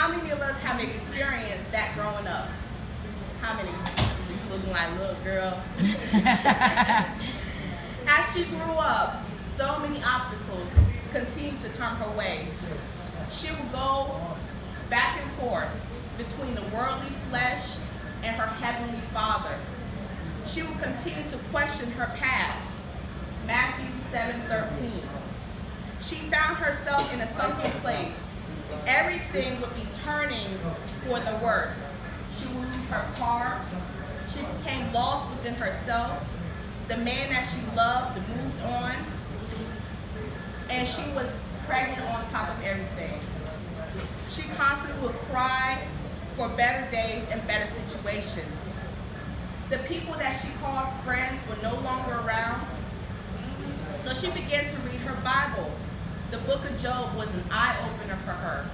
How many of us have experienced that growing up? How many? You looking like a little girl. As she grew up, so many obstacles continued to come her way. She would go back and forth between the worldly flesh and her heavenly Father. She would continue to question her path. Matthew 7:13. She found herself in a sunken place. Everything would be turning for the worse. She would lose her car. She became lost within herself. The man that she loved moved on. And she was pregnant on top of everything. She constantly would cry for better days and better situations. The people that she called friends were no longer around. So she began to read her Bible. The book of Job was an eye-opener for her.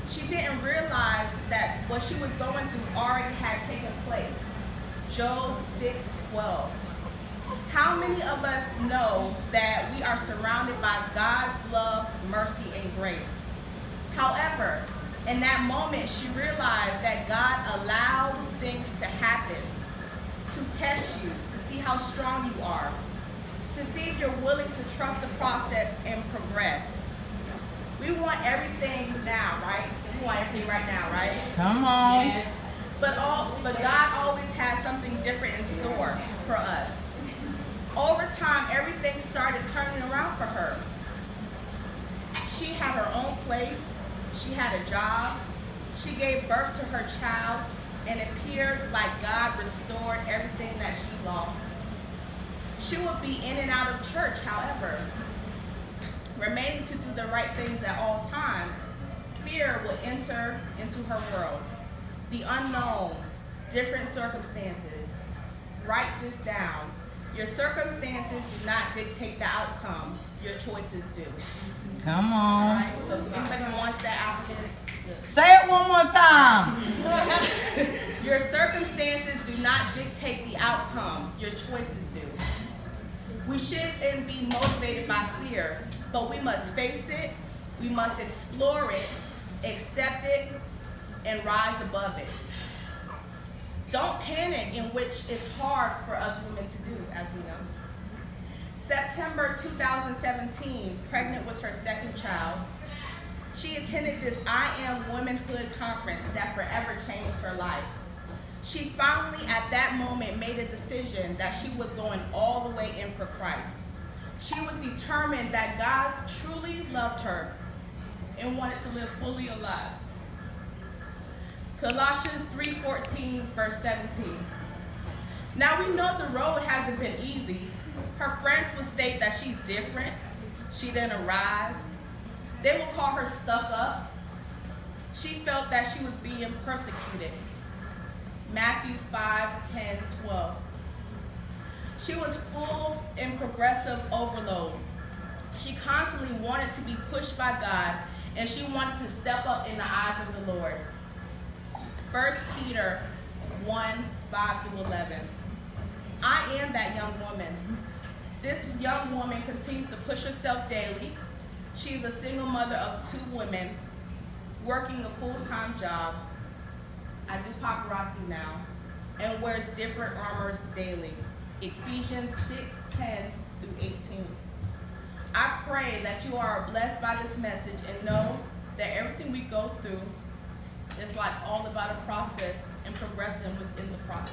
She didn't realize that what she was going through already had taken place. Job 6:12. How many of us know that we are surrounded by God's love, mercy, and grace? However, in that moment, she realized that God allowed things to happen to test you, to see how strong you are, to see if you're willing to trust the process and progress. We want everything now, right? We want everything right now, right? Come on. But God always has something different in store for us. Over time, everything started turning around for her. She had her own place. She had a job. She gave birth to her child, and it appeared like God restored everything that she lost. She would be in and out of church, however, remaining to do the right things at all times. Fear would enter into her world. The unknown, different circumstances. Write this down. Your circumstances do not dictate the outcome. Your choices do. Come All on. right? So if anybody wants that after this, Say it one more time. your circumstances do not dictate the outcome. Your choices do. We shouldn't be motivated by fear, but we must face it, we must explore it, accept it, and rise above it. Don't panic, in which it's hard for us women to do, as we know. September 2017, pregnant with her second child, she attended this I Am Womanhood conference that forever changed her life. She finally, at that moment, made a decision that she was going all the way in for Christ. She was determined that God truly loved her and wanted to live fully alive. Colossians 3:14, verse 17. Now we know the road hasn't been easy. Her friends would state that she's different. She didn't arise. They would call her stuck up. She felt that she was being persecuted. Matthew 5:10, 12. She was full in progressive overload. She constantly wanted to be pushed by God, and she wanted to step up in the eyes of the Lord. 1 Peter 1:5-11. I am that young woman. This young woman continues to push herself daily. She's a single mother of 2 women, working a full-time job. I do paparazzi now, and wears different armors daily. Ephesians 6:10-18. I pray that you are blessed by this message and know that everything we go through is like all about a process and progressing within the process.